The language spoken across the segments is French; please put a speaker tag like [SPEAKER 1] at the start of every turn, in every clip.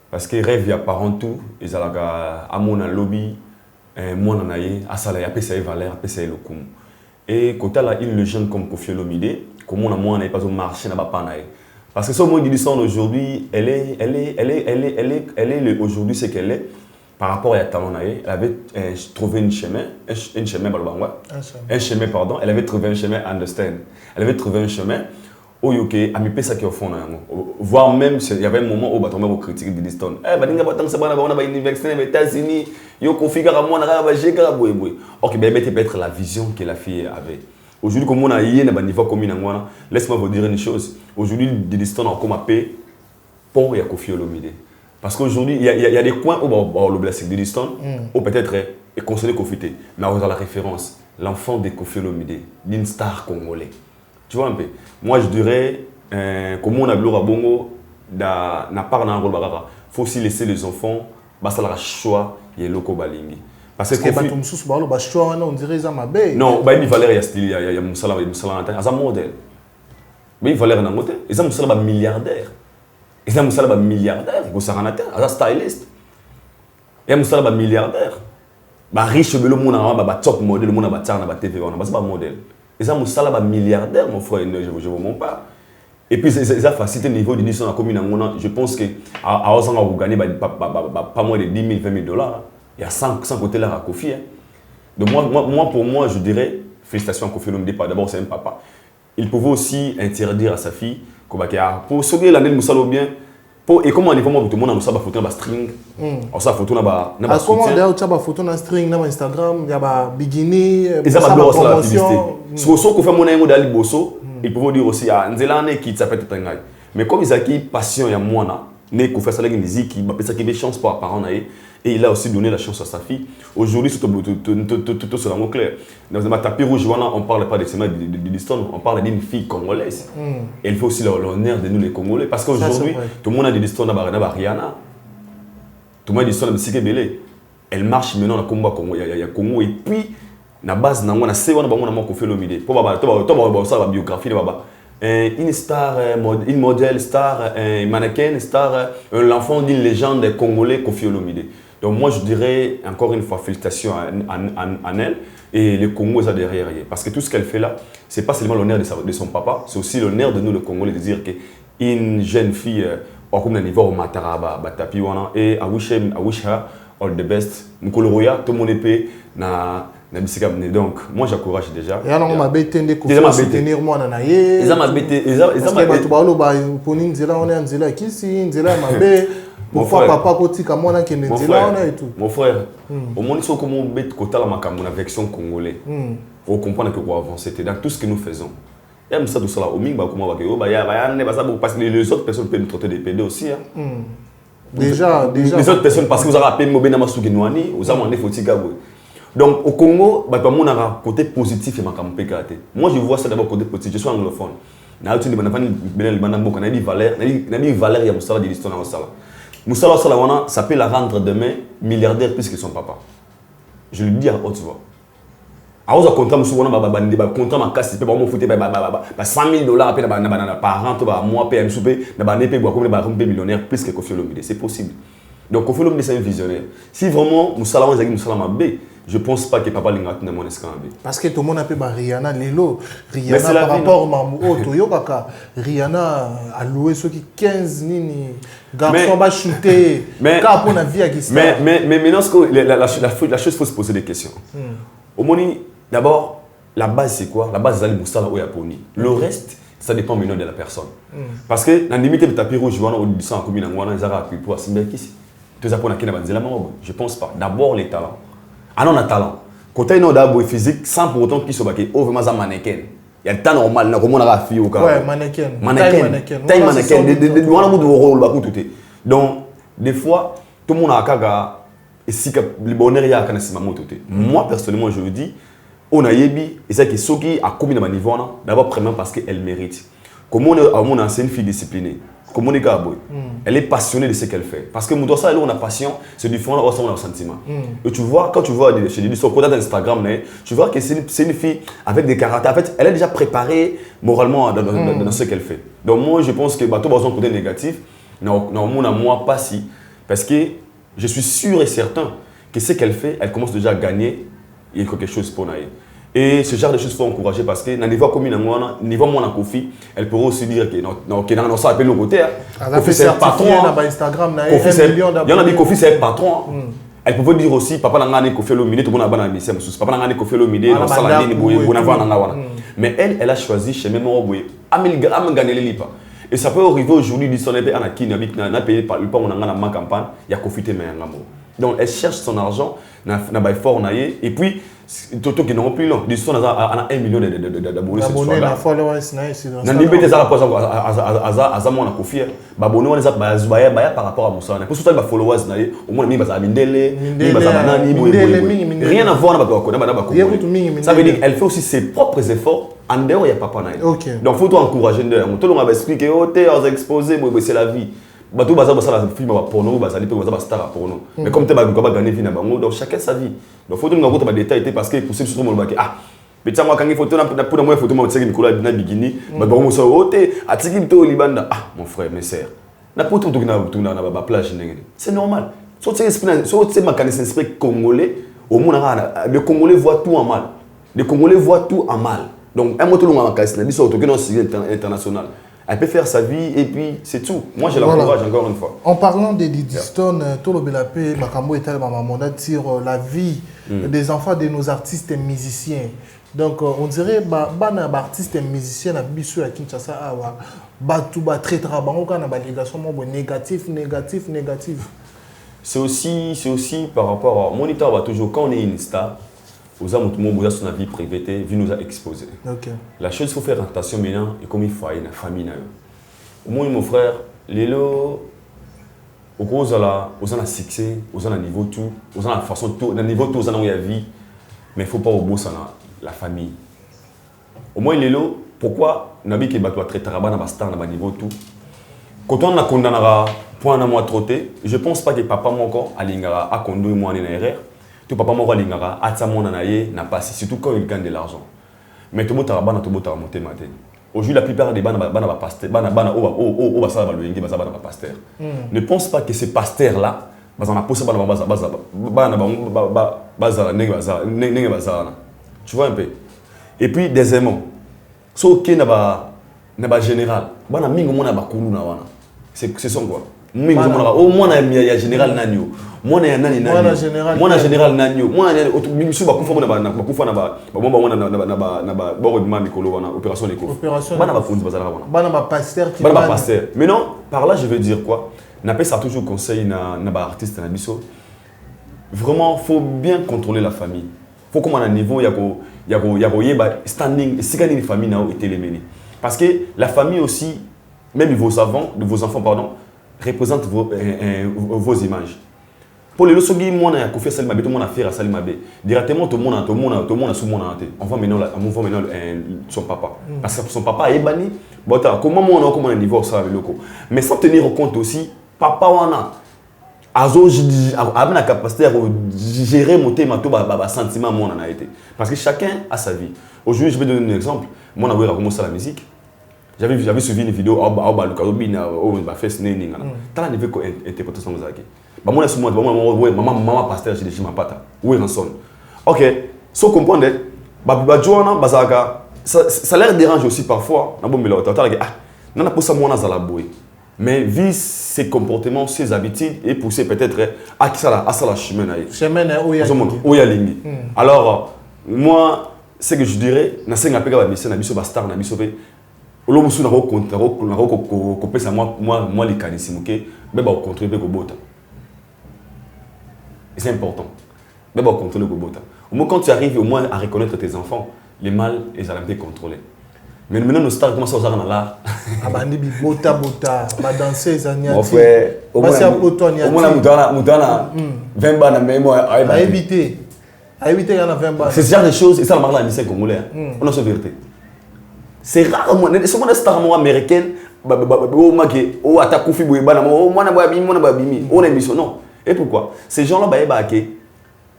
[SPEAKER 1] Parce que rêve, il y a parents tout, ils ont à mon lobby, moi, on a eu, à ça, il y a PCA Valère, PCA Lokum. Et quand il y a une légende comme Koffi Olomide, comme on n'a pas marché, n'a pas naï. Parce que ce mot d'Idisson aujourd'hui, elle est aujourd'hui ce qu'elle est par rapport à Talon naï. Elle avait trouvé un chemin, pardon. Elle avait trouvé un chemin, understand. Elle avait trouvé un chemin. Où il y a mis ça qui est au fond. Voire même, il y avait un moment où on a critiqué d'Idisson. Eh, ben, on a une université aux États-Unis, il y a un config à moi, ok, ben, peut-être la vision que la fille avait. Aujourd'hui, comme on a eu un niveau commun, laisse-moi vous dire une chose. Aujourd'hui, Didiston a comme appelé pont et Koffi Olomide. Parce qu'aujourd'hui, il y a des coins où on le blesse Didiston, ou peut-être est considéré Koffi. Mais on a la référence, l'enfant de Koffi Olomide, d'une star congolais. Tu vois un peu. Moi, je dirais, comme on a vu à Bongo, n'a pas un rôle. Il faut aussi laisser les enfants, ça leur choix, il y a loko balingi.
[SPEAKER 2] Parce que on dirait ça ma belle.
[SPEAKER 1] Non, il y a Valère, il y a Moussala, il y a un modèle. Mais il Valère, il y a Moussala milliardaire. Il y a Moussala milliardaire, il y a un styliste. Il y a Moussala milliardaire. Riche, le monde a top modèle, le monde a TV, c'est pas modèle. Il y a Moussala milliardaire, mon frère, je ne vous mens pas. Et puis, c'est ça facilité le niveau de l'union dans la commune. Je pense qu'à Osanga, vous gagnez pas moins de 10 000, 20 000 dollars. Il y a 100 côtés là à Koffi. Donc pour moi, je dirais, félicitations à Koffi Olomide, d'abord c'est un papa. Il pouvait aussi interdire à sa fille, pour sauver l'année de Moussala bien, et comment on est vraiment tout le monde a une photo dans string, ça photo dans
[SPEAKER 2] comment d'ailleurs tu as une photo dans string dans Instagram, il y a bikini,
[SPEAKER 1] et ça va bloquer la publicité. Si on fait mon ami d'aller bosso, il pouvait dire aussi à Nzelane qui s'appelle Tangai. Mais comme ils ont qui passion il y a moi là, né qu'on fait ça avec musique, qui m'a ça qui avait chance pour parents et il a aussi donné la chance à sa fille. Aujourd'hui, c'est tout sur la mot clair. Dans le tapis rouge, on ne parle pas de Didiston, on parle d'une fille congolaise. Et il faut aussi l'honneur de nous les Congolais. Parce qu'aujourd'hui, tout le monde a Didiston dans Rihanna. Tout le monde a Didiston dans Sike Belé. Elle marche maintenant dans le combat Congo. Il y a Congo. Et puis, na base, on a Koffi Olomide. Pour la biographie, une star, une modèle star, un mannequin star, l'enfant d'une légende congolais Koffi Olomide. Donc moi je dirais encore une fois félicitations à elle et le Congo est derrière. Parce que tout ce qu'elle fait là, ce n'est pas seulement l'honneur de son papa, c'est aussi l'honneur de nous le Congolais de dire qu'une jeune fille au niveau au Mataraba, et I wish her all the best. Mkoloroya, tout le monde est payé. Donc, moi j'encourage déjà.
[SPEAKER 2] Et alors, on m'a bêté de soutenir moi dans naïe. Ils ont bêté. Ils pourquoi papa côté comme moi qui ne dit là on et tout.
[SPEAKER 1] Mon frère, au moins ils comment bête côté la makamona version congolais. Faut comprendre que pour avancer dans tout ce que nous faisons. Il y a ça tout ça là au minga comment va que parce que les autres personnes peuvent nous traiter des PD aussi
[SPEAKER 2] Déjà
[SPEAKER 1] les autres personnes parce que vous avez appelé Mobena Masuki Nouani, vous avez demandé Fotika. Donc au Congo, bah on a un côté positif et makampe gâté. Moi je vois ça d'abord côté positif, je suis anglophone. Na tu dis bana fani benel bana boka na di valeur, na di valeur ya Moussala de l'histoire na Moussala. Moussala Salawana, ça peut la rendre demain milliardaire plus que son papa. Je le dis à haute voix. A oza contrat musuwana ba contrat ma casse pe ba mo fouté ba 100 000 dollars pe na par an to ba mois pe msupe na ba nepe ba comme ba millionnaire plus que Koffi Olomide, c'est possible. Donc Koffi Olomide c'est un visionnaire. Si vraiment Moussala Wanzagi Moussala Mabé, je ne pense pas que papa Lingat n'a mon escambé.
[SPEAKER 2] Parce que tout le monde a fait Rihanna Lelo. Rihanna par rapport à Mamou, Rihanna a loué ceux qui 15 nini. Garçon va shooter. Mais
[SPEAKER 1] maintenant, la chose, il faut se poser des questions. Au moment d'abord, la base c'est quoi? La base c'est Moussala ou Yaponi. Le reste, ça dépend maintenant de la personne. Parce que dans la limite de tapis rouge, on a dit ça en commune, on a dit ça pour tout ça pour je pense pas. D'abord les talents. Ah non, on a talent. Quand on a un physique, sans pour autant qu'il soit vraiment un mannequin. Il y a le temps normal, comment on a fille au cas.
[SPEAKER 2] Ouais, mannequin.
[SPEAKER 1] Taille mannequin. On a beaucoup de rôle, tout. Donc, des fois, tout le monde a kaga et si le bonheur y a quand c'est maman tout. Moi personnellement, je le dis, on a yebi et c'est que ceux qui a commis dans niveau là, d'abord premièrement parce qu'elle mérite. Comment on a une fille disciplinée. Comment on est elle est passionnée de ce qu'elle fait. Parce que nous ça, on a passion, c'est différent de son sentiment. Et tu vois, quand tu vois sur côté d'Instagram, tu vois que c'est une fille avec des caractères. En fait, elle est déjà préparée moralement dans ce qu'elle fait. Donc moi, je pense que tout le côté négatif, non, moi pas si. Parce que je suis sûr et certain que ce qu'elle fait, elle commence déjà à gagner il y a quelque chose pour naïe. Et ce genre de choses, il faut encourager parce que dans le niveau comme niveau mon Kofi, elle pourrait aussi dire que non, ça appelle le côté.
[SPEAKER 2] Kofi c'est un patron. Instagram,
[SPEAKER 1] il y en a dit Kofi c'est un patron. Elle pouvait dire aussi papa n'a Kofi l'omidé, tout le monde a banani c'est monsieur. Papa n'a Kofi l'omidé, dans ça la mais elle a choisi chez même Roboé. Am gagner les lipas. Et ça peut arriver aujourd'hui, dit son épée Anakin, n'a payé par le pas on a ma campagne, il y a Kofi Témé en amour. Donc elle cherche son argent, n'a pas fort naïe et puis Toto qui n'ont plus long. Ils sont à 1 million d'abonnés cette fois-là.
[SPEAKER 2] La followers
[SPEAKER 1] na libété ça la pose à moi na Kofi. Babonné on les a par rapport à Moussa. Pour surtout les followers na au moins mi baza mindele, mi baza banani, rien à voir na bato. Ça veut dire qu'elle fait aussi ses propres efforts en dehors il y a papa na. Donc faut encourager ndeur. Tout le monde va expliquer oh t'es exposé c'est la vie. Bato baza la film porno baza lipe baza star porno. Mais comme tu vas gagner vie na bango donc chacun sa vie. Donc faut tout nous pas détails parce que pour ceux qui sont dans le ah petit moi quand il photo na pour moi photo moi tseki Nicolas na bikini ba bango so ote atiki to libanda ah mon frère mes sœurs na poto to na ba plage ndenge c'est normal so c'est ma connaissance esprit congolais au monde le congolais voit tout en mal les congolais voient tout en mal donc un moto longa makasi na biso to que non international. Elle peut faire sa vie et puis c'est tout. Moi, je l'encourage encore une fois.
[SPEAKER 2] En parlant des Didiston, tout le Belapé, Makambo et tel, maman, tire la vie des enfants de nos artistes et musiciens. Donc, on dirait que les artistes et musiciens, les bisous à Kinshasa, très travaillants, négatif.
[SPEAKER 1] C'est aussi par rapport à moniteur, va toujours, quand on est une star, aux hommes, tout le monde a son vie privée, vie nous a exposé. La chose, il faut faire attention maintenant, et comme il faut aller dans la famille. Au moins, mon frère, Lélo, au gros, aux a succès, aux a niveau tout, aux a la façon tout, dans niveau tout, aux a la vie, mais il ne faut pas au bout ça la famille. Au moins, Lélo, pourquoi Nabi qui doit traiter Rabat dans star dans niveau tout? Quand on a condamné point à moi trotté, je ne pense pas que papa mon encore a conduit moi en erreur. Tout papa m'a dit que n'a pas surtout quand il gagne de l'argent. Mais tout le monde a monté matin. Aujourd'hui, la plupart des banques pasteur. Ne pense pas que ces pasteurs-là, tu vois un peu. Et puis, deuxièmement, ce qui est général, c'est son quoi. Au moins, il y a général Nanyo. Moi, il y a général Nanyo. Moi, il y a opération d'éco. Mais non, par là, je veux dire quoi? N'a ça toujours conseil na artiste na biso. Vraiment, faut bien contrôler la famille. Faut comme à un niveau, il y a standing, si gagne une famille na été les parce que la famille aussi, même vos enfants, pardon, représente vos images. Pour les leçons, moi, je suis fait tout le monde a fait Salimabe. Directement, tout le monde a sous mon ante. On va maintenant son papa. Parce que son papa est banni. Comment on a un niveau ça avec le co. Mais sans tenir compte aussi, papa a la capacité de gérer mon sentiment moi en a été. Parce que chacun a sa vie. Aujourd'hui, je vais donner un exemple. Moi, on a commencé la musique. J'avais suivi une vidéo au fest néning là. T'as niveau interprétation de Zaki. Bah moi laisse moi maman pasteur j'ai des pata. Oui ranson. OK, so comprendre bah Joana bazaka ça l'air dérange aussi parfois na bombe là ah nana pour ça moi na zala boy. Mais vu ses comportements, ses habitudes et pousser peut-être à la chemin oya lingi. Alors moi ce que je dirais na senga peka ba mission na biso ba star na biso pe olomusu na ko pesa moi les kanisimuke mais ba contribuer ko bota. C'est important. Mais bon, contrôler le bota. Au moins, quand tu arrives au moins à reconnaître tes enfants, les mâles, ils allaient bien contrôler. Mais maintenant, nos stars commencent à usar dans l'art.
[SPEAKER 2] Ah, bah, bota, ma danseuse, Anya.
[SPEAKER 1] Mon frère, au moins, la 20 balles, mais moi,
[SPEAKER 2] à éviter. À éviter, il y en a 20 balles.
[SPEAKER 1] C'est ce genre de choses, et ça, la mission congolais. On a sa vérité. C'est rare, c'est moi, des stars américaines, oh, Atakufi, oh, moi, on a mission, non. Et pourquoi? Ces gens-là,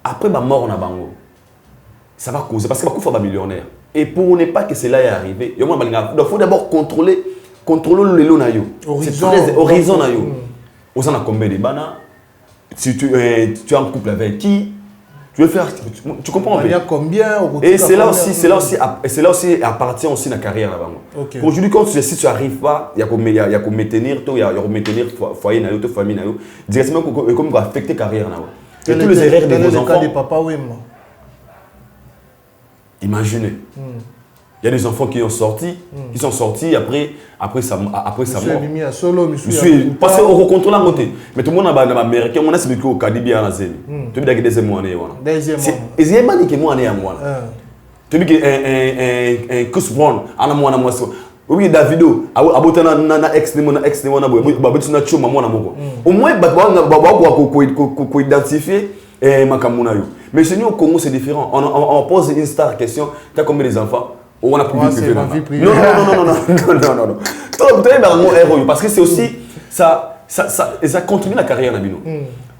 [SPEAKER 1] après ma mort, on a bango. Ça va causer, parce que beaucoup de millionnaires. Et pour ne pas que cela est arrivé, il faut d'abord contrôler le lot. C'est très horizon. Vous en avez combien de bana? si tu es en couple avec qui, tu veux faire, tu comprends?
[SPEAKER 2] Il y a combien?
[SPEAKER 1] Et c'est là aussi appartient aussi la carrière là-bas. Okay. Aujourd'hui, quand si tu n'arrives pas, il y a qu'on maintenir, il y a maintenir foyer, famille, directement comme affecter carrière là. Et tous les erreurs de vos enfants.
[SPEAKER 2] Cas de papa, oui,
[SPEAKER 1] imaginez. Il y a des enfants qui sont sortis après sa mort. Parce qu'on rencontre la montée. Mais tout le monde a un américain, on a ce micro au Cadibi à la zone. Tu veux dire que deuxième année. Deuxième année que moi année à moi. Tu veux dire un Chris Brown à la moi. Oui, Davido, abotana na ex ni na boy, babetsu na chuma mwana moko. Au moins ko identifier makamuna yo. Mais chez nous au Congo c'est différent. On pose une star question, tu as combien des enfants? On a plus vie privée. Non. Parce que c'est aussi ça continue la carrière na bino.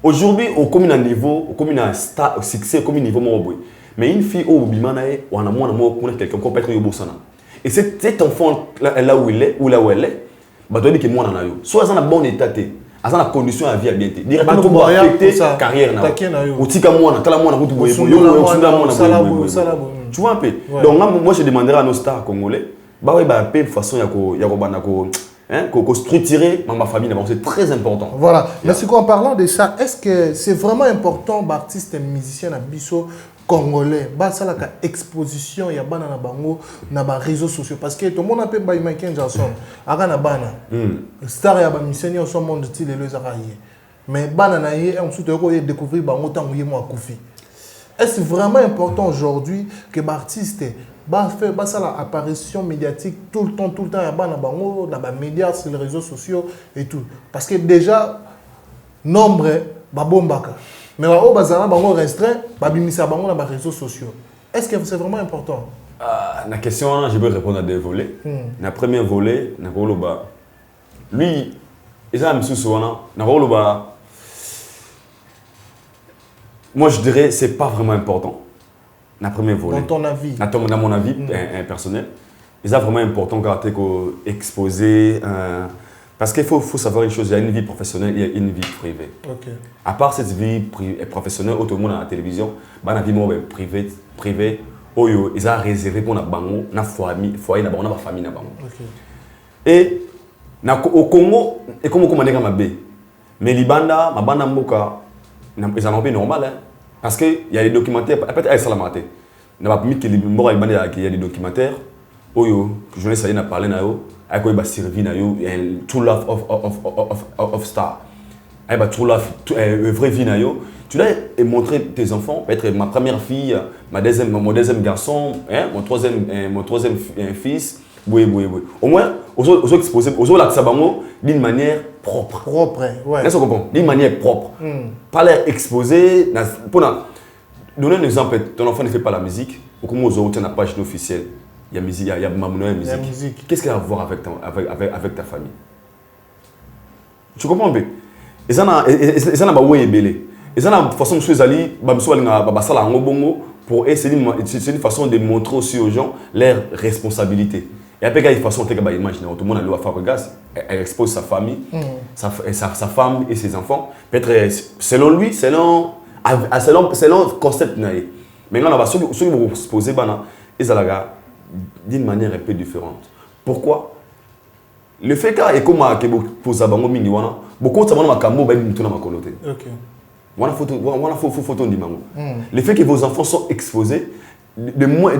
[SPEAKER 1] Aujourd'hui, au comme un niveau, au comme un star, au succès, comme un niveau mon boy. Mais une fille au bimanae, on a moins quelqu'un qui peut être yo bosana. Et cet enfant là où il est, ou là où elle est, bah doit dire que moi on a eu. Soit dans un bon état, dans la condition à vie à bien. Directement pour affecter carrière na. Ou tika moi na, kala moi na route boye. Tu vois un peu. Donc moi je demanderai à nos stars congolais, bah ouais bah peu de façon ya ko bana ko structurer ma famille d'abord, c'est très important.
[SPEAKER 2] Voilà. Mais en parlant de ça, est-ce que c'est vraiment important artiste et musicien à biso congolais, bah ça la exposition ya bana na bango na ba réseaux sociaux parce que tout le monde appelle by Michael Jackson aga na bana star ya ba musicien au monde style les araye mais bana na yé on surtout ko découvrir bango tango yé mo akufi. Est-ce vraiment important aujourd'hui que l'artiste fait ça la apparition médiatique tout le temps ya bana bango dans les médias sur les réseaux sociaux et tout parce que déjà nombre ba bombaka. Mais au bazar, bango restreint, babimisa bango dans les réseaux sociaux. Est-ce que c'est vraiment important?
[SPEAKER 1] La question, je vais répondre à deux volets. Le premier volet, lui, il a moi je dirais c'est pas vraiment important. Le premier volet.
[SPEAKER 2] Dans ton avis?
[SPEAKER 1] Dans mon avis personnel, il est vraiment important quand tu exposer. Parce qu'il faut savoir une chose, il y a une vie professionnelle et une vie privée.
[SPEAKER 2] Okay.
[SPEAKER 1] À part cette vie professionnelle, tout le monde à la télévision, la vie privée, ils ont réservé pour la famille, foyer, la famille. Et au Congo, et comme on dit, mais Libanda, ma banda mboka, ils en ont pas normal. Parce qu'il y a des documentaires, peut-être à Salamate. Il y a des documentaires, je ne sais pas parler. Avec quoi il va servir na yo true love of star. Il va true love vraie vie na yo. Tu dois montrer tes enfants, peut-être ma première fille, mon deuxième garçon, mon troisième fils. Oui. Au moins, aux exposer, aux la sabango d'une manière propre.
[SPEAKER 2] Ouais.
[SPEAKER 1] Est-ce que vous comprenez? D'une manière propre. Pas l'air exposé. Pour donner un exemple, ton enfant ne fait pas la musique. Ou comment vous avez une page officielle. Il y a musique, il y a musique. Qu'est-ce qu'il y a à voir avec ta famille? Tu comprends un peu? Et ça n'a pas oué belé. Et ça n'a façon de choses aller, pour c'est une façon de montrer aussi aux gens leur responsabilité. Et après il y a une façon de imaginer tout le monde a le faire regarder, elle expose sa famille, sa femme et ses enfants. Peut-être selon lui, selon concept naïe. Maintenant là ceux qui vont se poser ils allaient d'une manière un peu différente. Pourquoi? Le fait que comme pour ça bango mingi wana beaucoup de ma kambo ba mutu na makolote.
[SPEAKER 2] OK.
[SPEAKER 1] Wana photo ndi mango. Le fait que vos enfants sont exposés de moi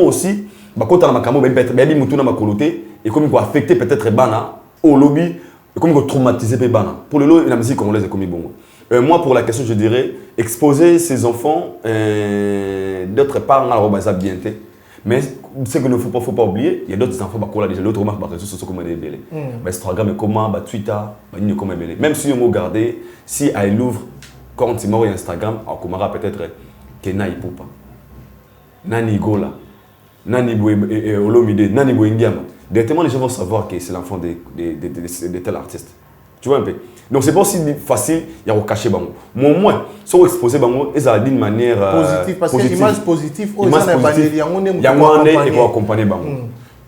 [SPEAKER 1] aussi ba kota na makambo ba mutu na makolote et comme quoi affecter peut-être bana au lobby et comme quoi traumatiser pe bana. Pour le lot la musique congolaise est comme bongo. Moi pour la question je dirais exposer ses enfants d'autre part na robaza bienté. Mais ce qu'il ne faut pas oublier, il y a d'autres enfants qui ont déjà d'autres remarques sur les réseaux sociaux comme des bélés. Instagram est comment, Twitter, comme des bélés. Même si on regarde, si elle ouvre compte Instagram, on commencera peut-être que Naï Poupa, Nani Gola, Nani Olomide, Nani Boingiama. Directement, les gens vont savoir que c'est l'enfant de tel artiste. Tu vois un peu? Donc c'est pas aussi facile, il y a cacher bango. Mais au moins, si on expose bango, ils ont d'une manière
[SPEAKER 2] positive parce que l'image positive,
[SPEAKER 1] il y a un et accompagner bango.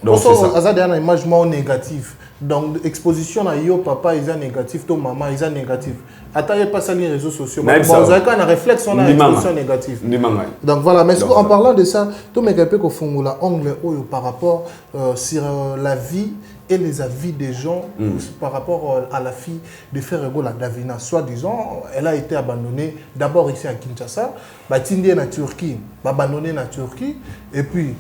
[SPEAKER 1] Donc c'est ça.
[SPEAKER 2] Ça a une image négative. Donc exposition à yo papa ils sont négatif, ton maman ils sont négatif. Attends pas ça les réseaux sociaux. Bon, vous avez un réflexe on a une exposition négative. Donc voilà, mais en parlant de ça, tout me rappelle qu'on fait la angle par rapport sur la vie et les avis des gens par rapport à la fille de Ferrego la Davina. Soit disant, elle a été abandonnée d'abord ici à Kinshasa, Batindé en Turquie, abandonnée en Turquie, et puis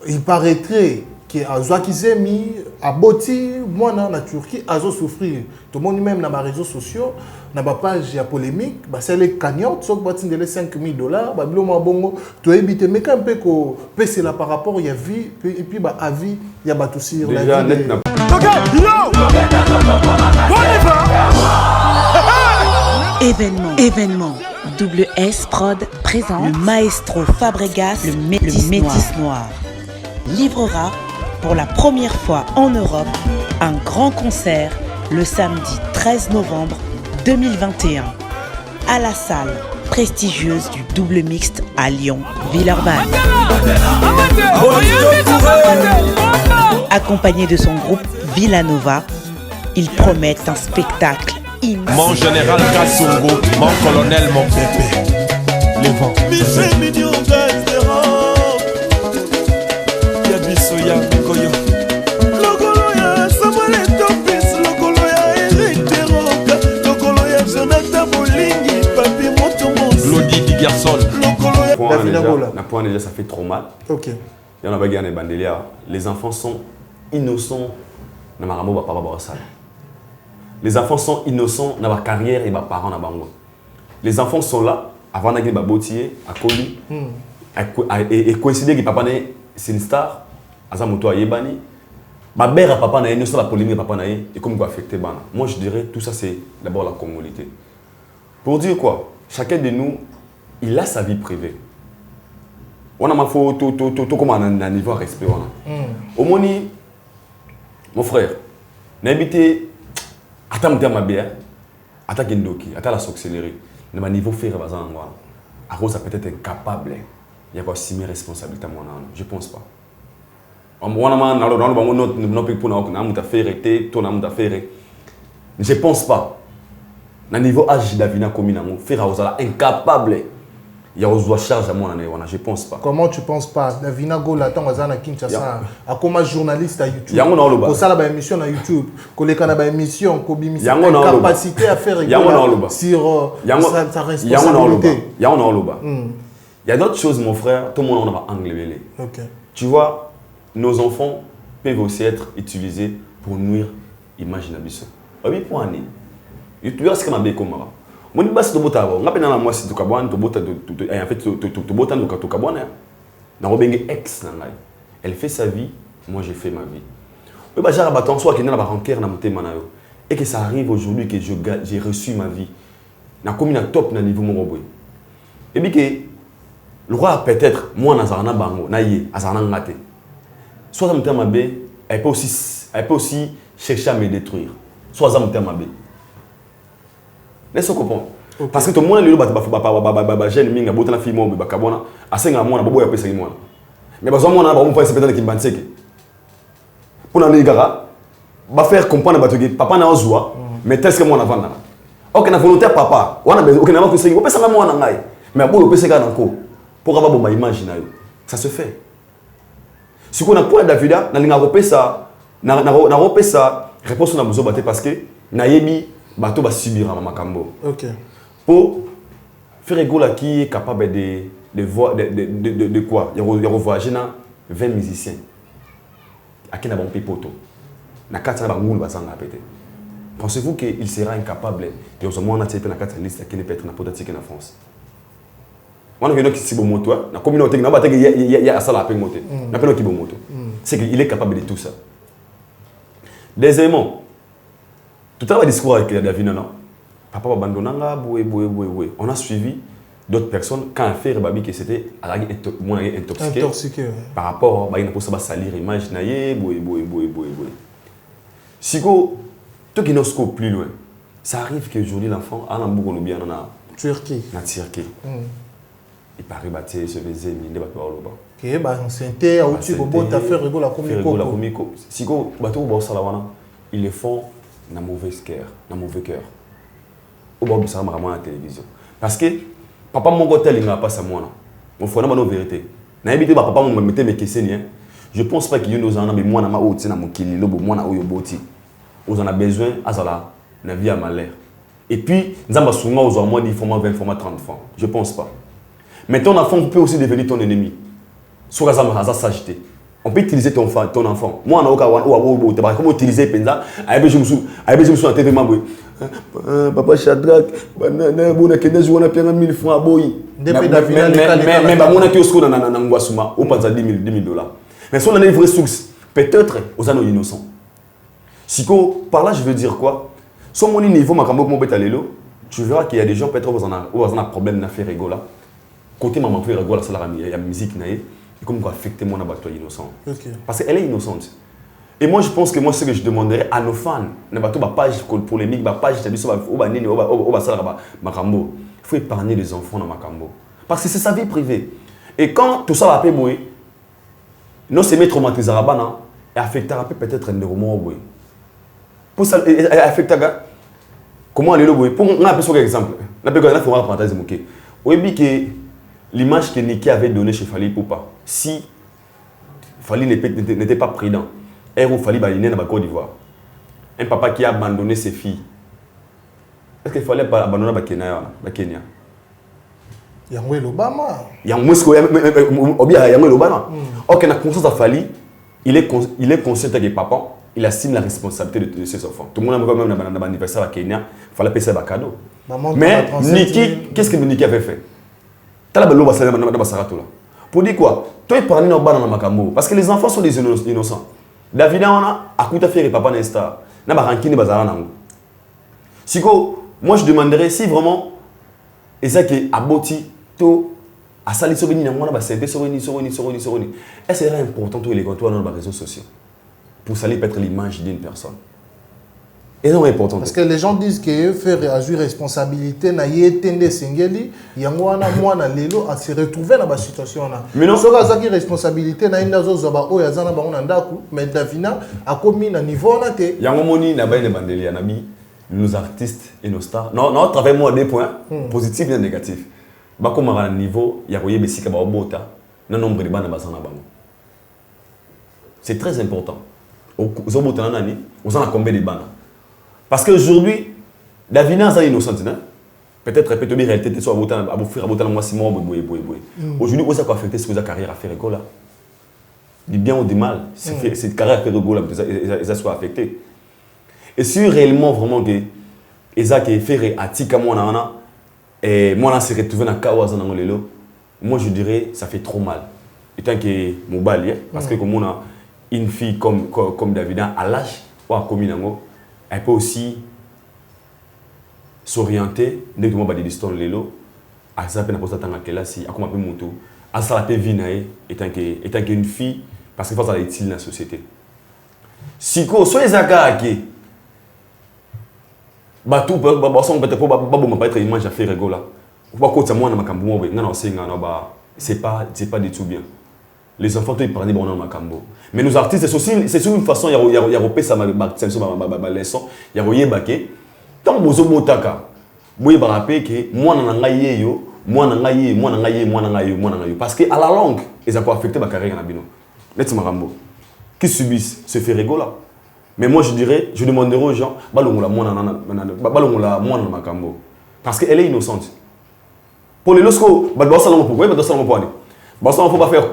[SPEAKER 2] il paraîtrait que Azwakizemi a boti moi na Turquie azo souffrir. Tout le monde même dans les réseaux sociaux, na ba page ya polémique, bah c'est les cagnottes, sauf batindé les $5,000, bah bilo ma bongo, tu évite mais quand peu ko c'est là par rapport il y a vie et puis bah avis il y a batou sur la vie.
[SPEAKER 3] Événement. Double S Prod présente le maestro Fabregas, le Métis Noir. Livrera pour la première fois en Europe un grand concert le samedi 13 novembre 2021 à la salle prestigieuse du Double Mixte à Lyon, Villeurbanne. Accompagné de son groupe Villanova, ils promettent un spectacle immense.
[SPEAKER 4] Mon général Kassungu, mon colonel, mon bébé. Les vents.
[SPEAKER 1] La point déjà, ça fait trop mal.
[SPEAKER 2] Ok.
[SPEAKER 1] Il y en a des bandeliers. Les enfants sont innocents. Les enfants sont innocents dans leur carrière et leurs parents. Les enfants sont là avant d'aller à Botier, à Koli, et coïncider que papa c'est une star, Azamoto Ayebani. Ma mère et papa n'a innocent la polémique papa n'a et comme quoi affecter bana. Moi je dirais tout ça c'est d'abord la congolité. Pour dire quoi, chacun de nous il a sa vie privée. On a ma photo tout comme un niveau de respect. Au moni, mon frère, n'habitez attends ma bière, attends Gendoki, attends la sorcellerie. Mais ma niveau faire bazan ngwana. Arose a peut-être incapable. Il y a quoi si mes responsabilités moi je pense pas. On a man dans le non pour na faire été ton am faire. Je pense pas. Na niveau âge d'Avina comme na faire Arose incapable. Il y a aux charge à moi je pense pas.
[SPEAKER 2] Comment tu penses pas? Davina Gola attend à Kinshasa. À comme journaliste à YouTube.
[SPEAKER 1] Pour
[SPEAKER 2] ça la émission à YouTube. Qu'on les canaba émission, qu'on capacité à faire sur sa responsabilité.
[SPEAKER 1] Il y a d'autres choses mon frère, tout le monde en va anglais.
[SPEAKER 2] OK.
[SPEAKER 1] Tu vois, nos enfants peuvent aussi être utilisés pour nuire l'image de la oui pour année. Tu vois ce que m'a bien comme moi ni basi tobota ba ngape na moi si tukabwana tobota en fait tobota ndo tukabwana na robenge ex na ngai elle fait sa vie moi j'ai fait ma vie oui ba jara baton soit que na ba rancœur na motema na yo et que ça arrive aujourd'hui que j'ai reçu ma vie na comme na top na niveau mon boy et bien que le roi peut-être moi na zarana bango na ye azana ngate soit ça motema be elle peut aussi chercher à me détruire soit ça motema be. Laisse-moi comprendre. Okay. Parce que tout le monde est jeune, minga, botana fille mo bakabona, asenga mwana bobo ya pesa mwana. Mais bazo mwana ba mpa sepeta ki banseke. Pour na ligara, ba faire comprendre ba que papa na ozwa, mais tel que mwana vanda. OK na volonté papa, wana OK na ba ko sengi, pesa nga mwana ngai. Mais bobo pesa ka nanko. Pour aba bomba image na yo. Ça se fait. Si qu'on a point Davida, na linga kopesa na kopesa réponse na bozo baté parce que na yebi bateau va subir à Makambo.
[SPEAKER 2] OK.
[SPEAKER 1] Pour faire égola qui est capable de quoi? Il y a voyagé 20 musiciens. À qui n'a pas un poto? Na kata na bangoul basanga pété. Pensez-vous qu'il sera incapable de se moi na type na kata liste qui ne peut être na potatique en France? Moi je qui si bon moto na communauté na ba il y a ça la peine moto. Na peine qui bon moto. C'est qu'il est capable de tout ça. Deuxièmement, tout à l'heure, discours avec Davina, non? Papa abandonnanga, on a suivi d'autres personnes quand affaire babi que c'était intoxiqué par rapport à pour ça salir image naie si go toi qui n'ose plus loin ça arrive qu'aujourd'hui l'enfant a un beaucoup bien en Turquie il paraît que ce baiser mine bato oloba.
[SPEAKER 2] Ok, bah c'était outil bobo ta faire rigola comme
[SPEAKER 1] Comico. Si go bato bo salawana, ils le font na mauvaise cœur, na mauvais cœur. Au bord ça vraiment à la télévision. Parce que papa mon gotel il n'a pas ça moi. On faut na vérité. Na habité ba papa mon mettait mes questions. Je pense pas qu'il y a nos mais moi na ma outil na mokili lobo moi na oyo boti. Vous en a besoin azala na vie à malheur. Et puis nous avons souvent aux moins 10 format 20 format 30 francs. Je pense pas. Mais ton enfant peut aussi devenir ton ennemi. Soit ça s'agiter. On peut utiliser ton enfant. Moi, on a comment utiliser Penza. Je me suis en TV. Papa Shadrach, on a 1000 francs. Mais on a qui est on pense à $10 000. Mais si on a une vraie source, peut-être aux innocents. Si par là, je veux dire quoi? Si mon niveau, tu verras qu'il y a des gens peut-être où on a un problème d'affaires rigola. Côté maman fait rigola, il y a la musique naïe. Comme quoi affecter mon abattoir innocent. Okay. Parce qu'elle est innocente. Et moi, je pense que moi, ce que je demanderais à nos fans, ne pas page polémique, page il faut épargner les enfants dans Makambo. Parce que c'est sa vie privée. Et quand tout ça va payer, non, c'est mettre traumatisé à la et affectera peut-être un neuromort. Pour ça, affectera comment aller le boy. Pour un exemple, la personne fera parenthèse moquée. Oui, que l'image que Niki avait donnée chez Fali Poupa, si Fali n'était pas prudent, et où Fali Baline dans la Côte d'Ivoire, un papa qui a abandonné ses filles, est-ce qu'il fallait pas abandonner le Kenya?
[SPEAKER 2] Yangwe l'Obama.
[SPEAKER 1] Ok, la conscience à Fali, il est conscient que papa, il assume la responsabilité de ses enfants. Tout le monde a même dans l'anniversaire à Kenya, il fallait payer un cadeau. Mais Niki, qu'est-ce que Niki avait fait? Pour dire quoi? Toi, tu parles dans le Makambo. Parce que les enfants sont des innocents. David, on a à faire papa n'est star. Na baranki ne bazara nango. Siko, moi je demanderais si vraiment ezaki aboti to a sali sobeni na mwana ba sente sobeni. Est-ce que c'est important tous les contours dans les réseaux sociaux pour salir peut-être l'image d'une personne? Et non important.
[SPEAKER 2] Parce que les gens disent que faire réagir responsabilité na yetende sengeli yangwana mwana lelo à se retrouver dans la situation là. Mais non, ce qui responsabilité na inda zo zoba o yazana ba on ndaku mais Davina a commis na niveau na te.
[SPEAKER 1] Yango moni na ba ne bandeli ya nabi nos artistes et nos stars. Non, non, travaille moi des points positifs et négatifs. Ba comme à niveau ya koye besika ba obota na nombre de bana basana bango. C'est très important. Aux obota na nani, aux en a combien de bana? Parce qu'aujourd'hui, Davina est innocente. Peut-être que la réalité soit à vous faire un mois 6 mois. Aujourd'hui, vous avez affecté ce que vous avez carrière à faire là. Du bien ou du mal, cette carrière à faire là, ça soit affecté. Et si réellement, vraiment, que Isaac est fait à Tika Mwana, et moi, se retrouve dans Kawaza, moi, je dirais ça fait trop mal. Et tant que Mobali, parce que comme on a une fille comme Davina, à l'âge, ou à Kominango, elle peut aussi s'orienter dès que moi badi diston lelo à ça peine pour ça tant que là si à comment peut monter à ça la peut vinae étant qu'une fille parce que faut ça utile dans la société si ko so ezaka ki ba tout ba son peut-être pas être image à faire rigola ba ko tsa mwana makambo mo be ngana osenga na ba c'est pas du tout bien. Les enfants ils parlent bon dans Makambo. Mais nos artistes c'est une façon il y a repé ça ma leçon il y a yebake tant bozo motaka boye ba rapper que moi na ngai yo moi na ngai parce que à la longue ils ont pas affecté ma carrière na bino net Makambo qui subissent ce fait rigola. Mais moi je dirais je demanderais aux gens balongola moi na Makambo parce qu'elle est innocente. Pour les losco ba do salon pourquoi ba do salon pour bon, ça, il ne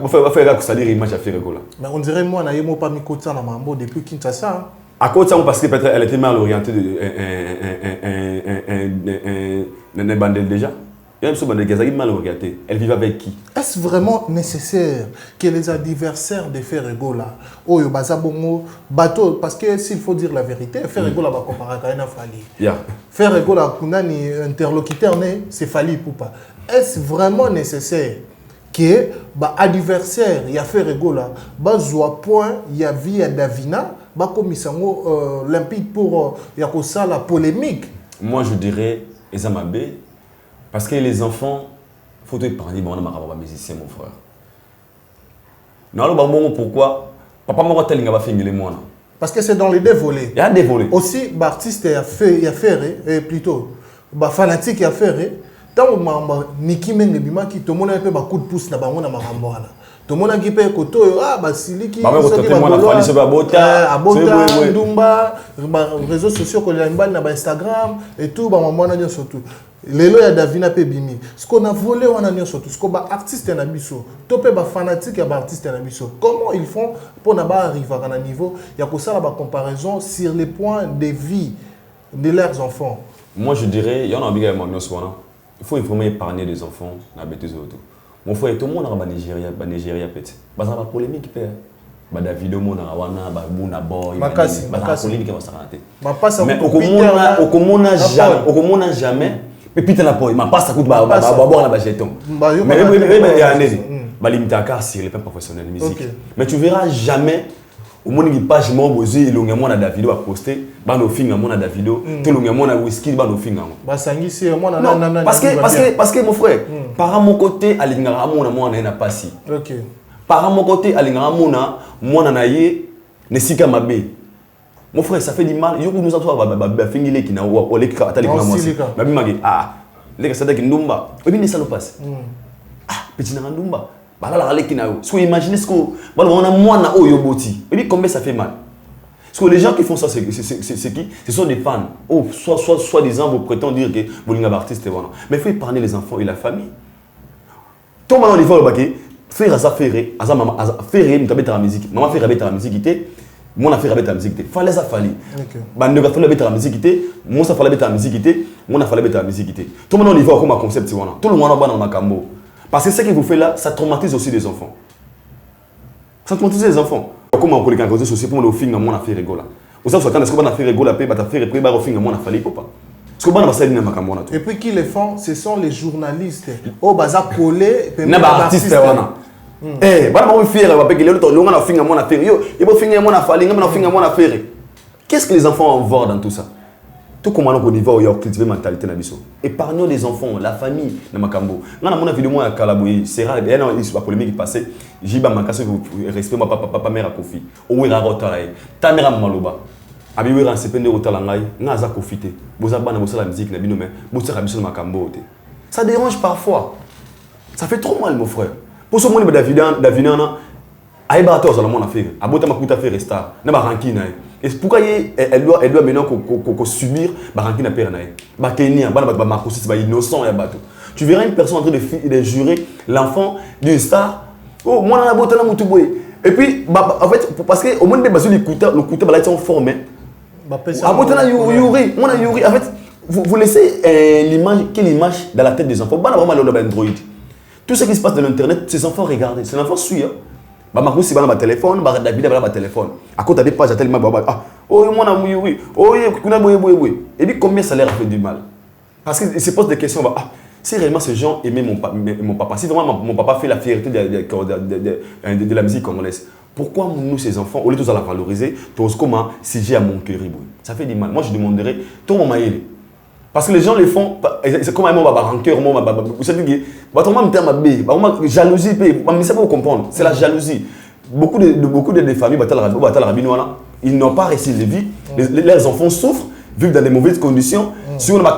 [SPEAKER 1] faut pas faire ça dire image à faire rigola.
[SPEAKER 2] Mais on dirait moi, je n'ai pas mis côté dans Mambo depuis Kinshasa.
[SPEAKER 1] À côté ça, parce qu'elle était mal orientée un bandel déjà. Il y a une personne qui est mal orientée. Elle vit avec qui?
[SPEAKER 2] Est-ce vraiment nécessaire que les adversaires de faire rigola, oh yo baza bongo bateau parce que s'il faut dire la vérité, faire rigola va comparer à Kaina Fali. Faire rigola kunani interlocuteur c'est Fali Poupa. Est-ce vraiment nécessaire que l'adversaire il a fait rigola bazwa point il y a via Davina ba komisango limpide pour ya ko ça la polémique.
[SPEAKER 1] Moi je dirais Ezamabe parce que les enfants faut te épargner bon on musicien mon frère. Non le bon pourquoi papa m'a tel nga va finir moi non.
[SPEAKER 2] Parce que c'est dans les deux volets.
[SPEAKER 1] Il y a des volets.
[SPEAKER 2] Aussi l'artiste a fait et plutôt ba fanatique a fait tant mamba Niki Menge bima ki to mona un peu ba coup de pouce na bango na makambo wana. To mona ki pe koto basiliki
[SPEAKER 1] ba ko to mona fali se ba bota
[SPEAKER 2] abota ndumba réseaux sociaux ko la mbali na ba Instagram et tout ba mona nyo surtout. Lelo ya Davina pe bimi. Ce qu'on a volé on a nyo surtout. Ce qu'on ba artiste na biso. To pe ba fanatique ya ba artiste na biso. Comment ils font pour na ba arriver à un niveau ya ko sala ba comparaison sur les points de vie de leurs enfants.
[SPEAKER 1] Moi je dirais il y en a bien moi il faut vraiment épargner les enfants na bêtise autour. Mon frère tout le monde na Nigeria petit. Ba ça ba polémique pe. Ba Davido mo na wana ba muna boy. Ba polémique va s'arrêter. Mais au commun jamais et puis tu n'as pas ma passe ça coûte ba boire na jeton. Mais il y a un ba limiter à sur les plans professionnels musique. Mais tu verras jamais au monde qui page moi bozi ilonga na Davido a poster ba no finga mo na Davido to longa mo na whisky ba no finga
[SPEAKER 2] ba sangi c'est moi na
[SPEAKER 1] parce que mon frère par mon côté alingara mo na pasi
[SPEAKER 2] OK
[SPEAKER 1] par mon côté alingara mo na ye ne sika mabe mon frère ça fait du mal yo nous assoir ba fingile ki na o le ka atali kana moi ba bimage le ka sadaki ndumba et bien ça nous passe petit na ndumba balala aleki na yo so imaginez ce que on a mwana oyo boti et puis combien ça fait mal parce que les gens qui font ça c'est qui ce sont des fans soit disant vous prétendez dire que vous êtes un artiste voilà mais il faut épargner les enfants et la famille tout maintenant il faut le baquer faire à ça faire à ça maman faire une tabette la musique maman faire avec la musique était mon affaire avec la musique était fallait ça fallait bande de fallait avec la musique était mon ça fallait avec la musique était mon affaire avec la musique était tout maintenant il faut comme un concept voilà tout le monde a dans makambo. Parce que ce que vous faites là, ça traumatise aussi les enfants. Ça traumatise les enfants. Comment on peut les réseaux sociaux pour nous faire mon affaire rigolo. Vous savez, quand est-ce qu'on a fait rigolo, après, bah, faire après, bah, on fait mon affaire pas. Parce que bon, on va s'aider dans ma caméra.
[SPEAKER 2] Et puis qui les font, ce sont les journalistes. Oh, bah, ça collé.
[SPEAKER 1] N'a pas artiste, voilà. Eh, bah, on va faire, on va payer le temps, on va faire mon affaire. Yo, il va faire mon affaire, il va faire mon affaire. Qu'est-ce que les enfants vont voir dans tout ça? Tout comme on y va, il y a cultiver mentalité na biso. Épargnons les enfants, la famille na makambo. Là na mon vidéo moi à Kalaboui, c'est rare bien il soit polémique qui passait. J'ai ba makaso respect ma papa mère à Kofi. O wera rotalaye. Ta mère maloba. Abi wera sepende rotalangai, nga za kofite. Boza bana boza la musique na bino mais boza ka biso na makambo te. Ça dérange parfois. Ça fait trop mal mon frère. Pour ce monde Davidana aïba to ça la mon affaire. Abota makuta faire star. Na ba rankina. Et pourquoi elle doit maintenant subir Barankina Pernaï, Bakenia, Bamakosis, innocent et bateau. Tu verras une personne en train de jurer l'enfant d'une star. Oh, moi, on a beau temps et puis, en fait, parce qu'au moins, le couteau, là, ils sont formés. En fait, vous laissez l'image, quelle image dans la tête des enfants. Android. Tout ce qui se passe dans l'internet, ces enfants regardent, ces enfants suivent. Bamakou si bana ba téléphone, ba David ba téléphone. À côté des pages tellement oh moi na oui. Oh kuna boye. Et puis combien ça leur a fait du mal? Parce qu'ils se posent des questions si réellement ces gens aimaient mon papa, si vraiment mon papa fait la fierté de la musique congolaise, pourquoi nous ces enfants au lieu de tous à la valoriser, tous comment si j'ai à mon cœur ça fait du mal. Moi je demanderais tout mon maïle. Parce que les gens les font, c'est comme un rancœur, vous savez, jalousie, mais ça peut comprendre, c'est la jalousie. Beaucoup de familles, ils n'ont pas réussi de vie, leurs enfants souffrent, vivent dans des mauvaises conditions. Si on a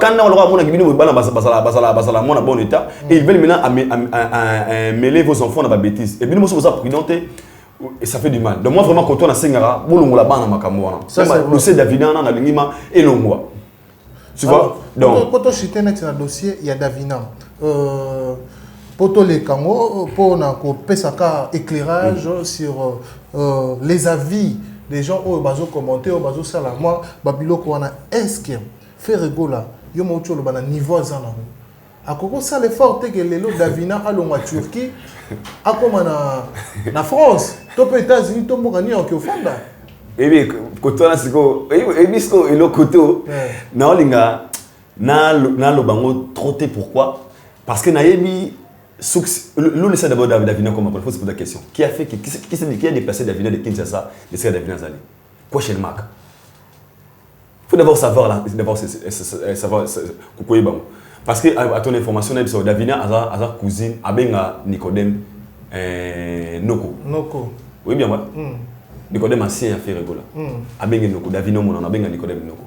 [SPEAKER 1] bon état, et ils veulent maintenant mêler vos enfants dans la bêtise. Et bien, vous avez et ça fait du mal. Donc moi vraiment, quand on a Sengara, ça c'est Davidana, on a l'ingima et l'ongwa. Tu vois?
[SPEAKER 2] Donc, quand on chute un dossier, il y a Davina. Pour les Kango, pour un éclairage sur les avis des gens qui ont commenté, qui ont ça. Moi, Babilo, est-ce que faire rigoler, il y a un niveau à à quoi ça l'effort que les lots Davina allons en Turquie, à comme en France, top États-Unis, top Morani en Kiofanda.
[SPEAKER 1] Et bien, quand on a ce que, et bien, ce le côté, na olinga, na le bango trotté pourquoi? Parce que naïbi, l'on essaie d'abord Davina comme après, faut se poser la question. Qui a fait, qui a déplacé Davina de Kinshasa, de ce Davina Zali? Quoi chez le Mac? Il faut d'abord savoir là, d'abord savoir coucouiller bango. Parce que, à ton information, Davina a sa cousine, Abenga Nicodème Noko.
[SPEAKER 2] Noko.
[SPEAKER 1] Oui, bien, ouais. Nicodème a signé à faire rigola. Abenga Noko, Davina Mouna, Abenga Nicodème Noko.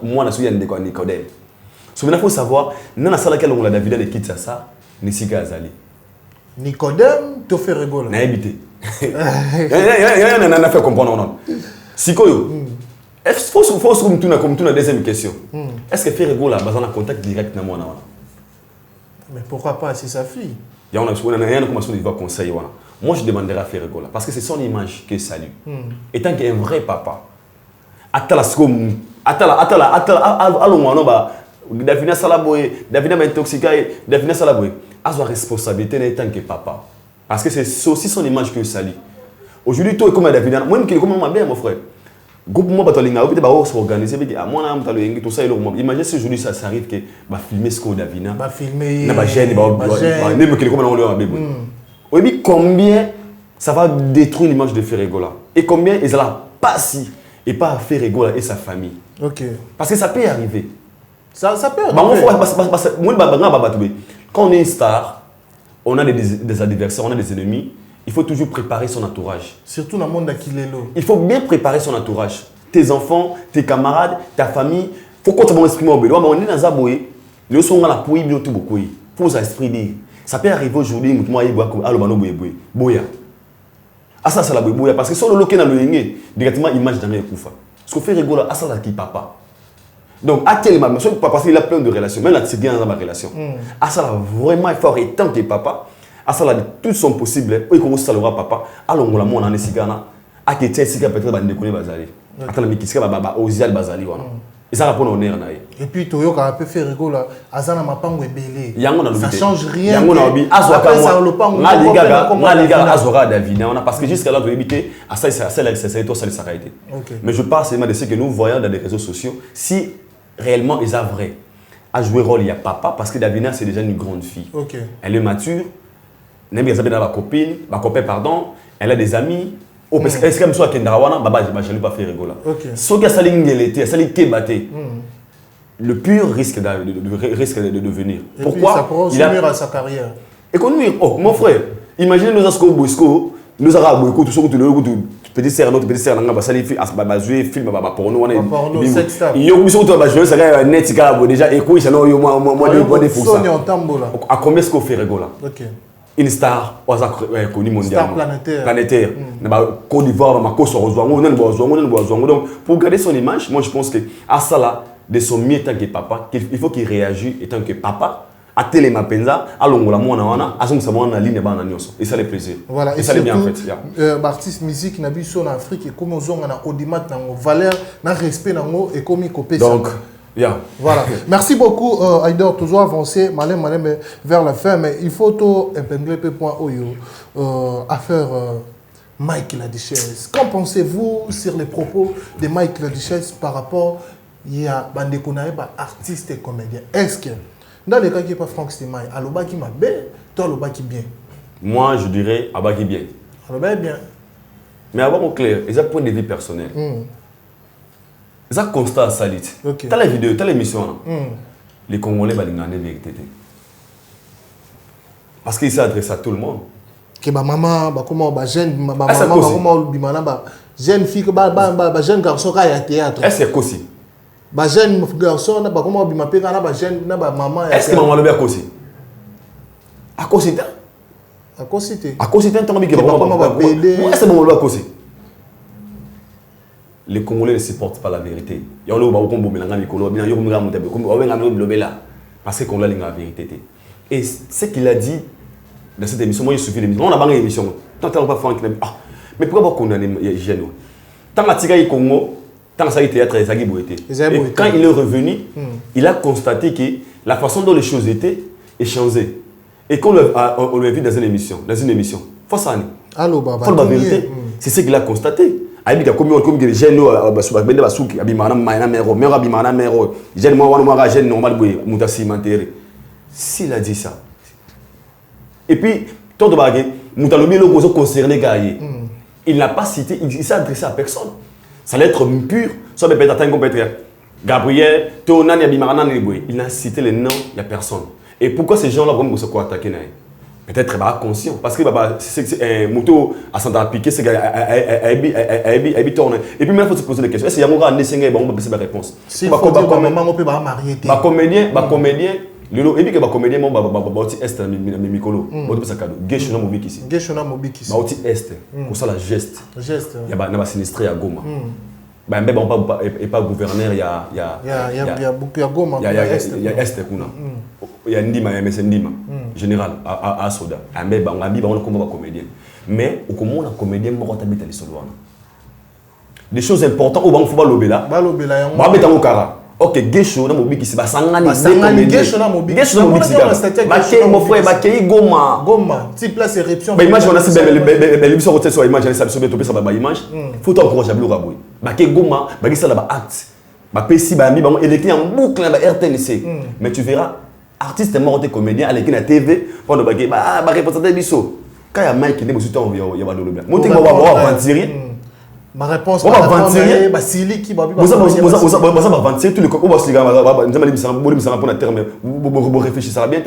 [SPEAKER 1] Moi, je suis un Nicodème. So, maintenant, il faut savoir, dans la salle à laquelle on a Davina de quitte ça, Nissika Azali.
[SPEAKER 2] Nicodème, tu fais rigoler.
[SPEAKER 1] N'a habité. Il y a fait comprendre. Sikoyo. Est-ce qu'il faut se comme la deuxième question? Est-ce que faire rigoler a un contact direct avec moi?
[SPEAKER 2] Mais pourquoi pas, c'est sa fille?
[SPEAKER 1] Il y a un commencement de conseil. Moi, je demanderais à faire rigoler. Parce que c'est son image que salue. Étant qu'un vrai papa, Davina Salaboye, Davina m'intoxiqué, Davina Salaboye, a sa responsabilité en tant que papa. Parce que c'est aussi son image que salue. Aujourd'hui, toi, comme Davina, moi, je suis comme ma mère, mon frère. Groupe moi batolinga obite ba s'organiser biki à moi na mtalo yengi tout ça imagine si aujourd'hui ça arrive que ba filmer ce qu'on Davina
[SPEAKER 2] ba filmer
[SPEAKER 1] na ba gêne ba même que comme on le bébé oui combien ça va détruire l'image de Ferregola et combien ils allent pas si et pas faire Ferregola et sa famille.
[SPEAKER 2] OK,
[SPEAKER 1] parce que ça peut arriver,
[SPEAKER 2] ça peut arriver.
[SPEAKER 1] Quand on est une star, on a des adversaires, on a des ennemis. Il faut toujours préparer son entourage.
[SPEAKER 2] Surtout dans le monde d'Akilelo.
[SPEAKER 1] Il faut bien préparer son entourage. Tes enfants, tes camarades, ta famille. Il faut qu'on te explique au bédo. On est dans un boy. Le son la pouille bien tout beaucoup. Il faut s'exprimer dire. Ça peut arriver aujourd'hui. Moi, il boit à l'obano boy boya. Ah ça c'est la boya parce que sur le local dans le yengé directement image dans les koufa. Ce qu'on fait rigoler à ça là qui papa. Donc actuellement, parce qu'il a plein de relations. Même là c'est bien dans ma relation. Ah ça là vraiment fort et tant que papa. Asala tout sont possibles et comme ça le papa alors on la mon en sigana a que tiens siga peut-être ba ndekone bazali atala mikisika ba ozial bazali wana et ça répond honneur na
[SPEAKER 2] et puis toyo ka peut faire rigoler azana mapango ebele
[SPEAKER 1] yango na
[SPEAKER 2] ça change rien
[SPEAKER 1] yango na obi azoka moi liga azora David on a parce que jusqu'à là de éviter à ça c'est toi ça les s'arrêter. Mais je parle seulement de ce que nous voyons dans les réseaux sociaux si réellement ils a vrai à jouer rôle il y a papa parce que Davina c'est déjà une grande fille. Elle est mature. Elle a ma copine, pardon, elle a des amis. Est-ce qu'elle me soit Kendarawana, je ne vais pas faire rigoler. Ce qui a le pur risque de devenir. Pourquoi?
[SPEAKER 2] Ça pourra aussi nuire à sa carrière.
[SPEAKER 1] Économie, mon frère, imaginez nous avons Bosco, nous avons beaucoup tout ce que tu petit sœur, notre petit sœur, nous avons joué film, porno, il y a aussi joué ça net, déjà écoute, ça n'a moi de fou. À combien est-ce qu'on fait rigoler? Une star connue mondialement. Planétaire. Côte d'Ivoire, donc pour garder son image, moi je pense que à ça là, de son mieux tant que papa, il faut qu'il réagisse étant que papa. À télé ma penza, à l'ongola mona à son savon na ligne bana nyonso. Et ça les plaisir.
[SPEAKER 2] Voilà.
[SPEAKER 1] Et ça les bien en fait.
[SPEAKER 2] Artiste musique na biso en Afrique et comme on a audimat na valeur, na respect na ngo et comme copé.
[SPEAKER 1] Donc yeah.
[SPEAKER 2] Voilà. Merci beaucoup, Aïdor. Toujours avancé, malin, vers la fin, mais il faut tout épingler point à faire Mike Laduchesse. Qu'en pensez-vous sur les propos de Mike Laduchesse par rapport à Bandekonaï, artiste et comédien? Est-ce que, dans les cas qui n'est pas Franck Stémaï, Aloba qui m'a bien, toi Aloba qui bien?
[SPEAKER 1] Moi, je dirais Aloba qui bien.
[SPEAKER 2] Aloba est bien.
[SPEAKER 1] Mais avant, au clair, ils ont un point de vue personnel. Ça constat à salit. T'as la vidéo, t'as l'émission. Les Congolais vont la vérité. Parce qu'il s'est adressé à tout le monde.
[SPEAKER 2] Que ma maman, comment jeune, jeune fille, jeune garçon qui a théâtre.
[SPEAKER 1] Est-ce que aussi?
[SPEAKER 2] Jeune garçon, comment bima peka na jeune na maman.
[SPEAKER 1] Est-ce que maman le bien aussi? À cause de
[SPEAKER 2] à cause de
[SPEAKER 1] à cause de tant que est-ce que maman le bien aussi? Les Congolais ne supportent pas la vérité. Il y a un parce qu'on a la vérité. Et ce qu'il a dit dans cette émission, moi, il suffit de l'émission. On a pas une émission. Tant qu'on pas fait mais pourquoi pas condamner les jeunes? Tant que tu Congo, tant que ça a été théâtre, ça a été. Et quand il est revenu, il a constaté que la façon dont les choses étaient est changée. Et qu'on l'a vu dans une émission. Faut ça. Faut la vérité. C'est ce qu'il a constaté. Il y a comme des jeunes qui s'il a dit ça. Et puis, il n'a pas cité, il s'est adressé à personne. Ça allait être pur, ça peut être atteint complètement. Gabriel, Tonani Abimarana Néboué, il n'a cité les noms, il n'y a personne. Et pourquoi ces gens-là vont se quoi attaquer? Peut-être conscient. Parce que c'est moto à s'en appliquer, c'est qu'il tourne. Et puis, même, il faut se poser des questions. Est-ce qu'il y a un gars qui a une réponse?
[SPEAKER 2] Si il faut dire que maman, on peut pas marier.
[SPEAKER 1] Comédien, et puis que comédien, est est mikolo. Geshona mobiki.
[SPEAKER 2] Geshona mobiki.
[SPEAKER 1] Bauti est. Pour ça la geste.
[SPEAKER 2] Geste.
[SPEAKER 1] Il y a un sinistré à Goma. Même pas gouverneur, il y a
[SPEAKER 2] beaucoup à Goma.
[SPEAKER 1] Il y a est kuna. Il y a Ndima, il y a Ndima. Général à Soda. Mais on a comme comédien. Mais au comment on comédien, on va t'habiter les solos. Des choses importantes, on va faut pas lober là. On va mettre en cara. Ok, Gesho na mobiki si basangani
[SPEAKER 2] Gesho na mobiki.
[SPEAKER 1] Gesho na mobiki. Bakay mon frère, bakay Goma.
[SPEAKER 2] Goma, type place éruption.
[SPEAKER 1] Bah image on a si belle émission côté sur image, ça se met topé ça ba image. Faut encourager le raboué. Bakay Goma, bakay ça là ba acte. Ba pesi ba mi ba et les clients en boucle ba RTNC. Mais tu verras artiste mort comédien à l'équipe de TV pendant bakay ba représenter biso. Quand il y a Mike qui est monsieur temps il y a ba le blanc. Monter moi va aventurer.
[SPEAKER 2] Ma réponse
[SPEAKER 1] on va aventurer
[SPEAKER 2] Basili qui va
[SPEAKER 1] vous aventurer tous les copains parce que nous allons pour terme pour réfléchir ça bien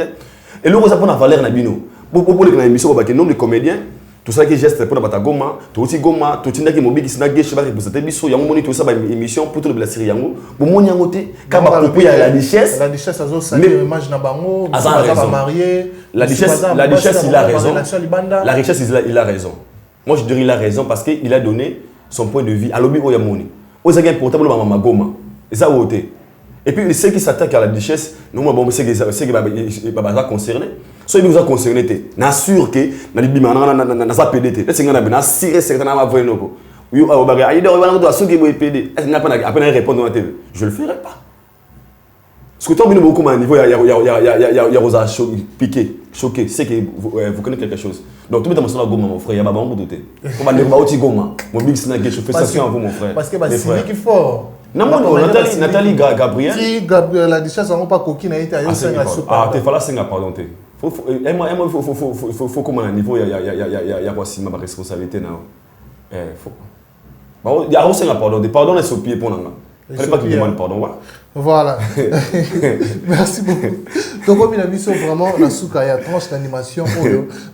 [SPEAKER 1] et le rose pour la valeur na bino pour les émissions ba que nombre de comédiens tout ça qui geste pour na Goma tout aussi Goma tout tinda qui mobile qui sina geche ba représenter biso yango moni tout ça ba émission pour tout la série yango pour moni yango te ka ba propos ya la richesse
[SPEAKER 2] azo saluer image na bango ba marié
[SPEAKER 1] la richesse il a raison la richesse il a raison moi je dirais il a raison parce que il a donné son point de vue à l'objet Oyamoni. Aux agents portables à Goma. Et ça, et puis, ceux qui s'attaquent à la richesse, nous, c'est que ça concerné. Soit ils nous ont concerné, n'assure que, dans sa PDT, c'est que nous avons certainement vu nos. Je ne le ferai pas. Ce que tu as beaucoup à niveau, il y a Rosa piqué, choqué, c'est que vous connaissez quelque chose. Donc, tout le monde est Goma, mon frère, il y a pas de doute. On va dire Goma, mon big snack, je fais ça à vous, mon frère.
[SPEAKER 2] Parce que c'est qui fort.
[SPEAKER 1] Non, Nathalie Gabriel.
[SPEAKER 2] Si Gabriel la richesse, on pas coquine, il y a un
[SPEAKER 1] ah, tu fais la singa, pardon. Il faut comme un niveau, il y a quoi si ma responsabilité. Il y a aussi un pardon, pardon est sur pied pour nous. Il ne fallait pas qu'il demande pardon.
[SPEAKER 2] Voilà. Merci beaucoup. Donc, comme il a mis ça vraiment, la soukaya, tranche d'animation.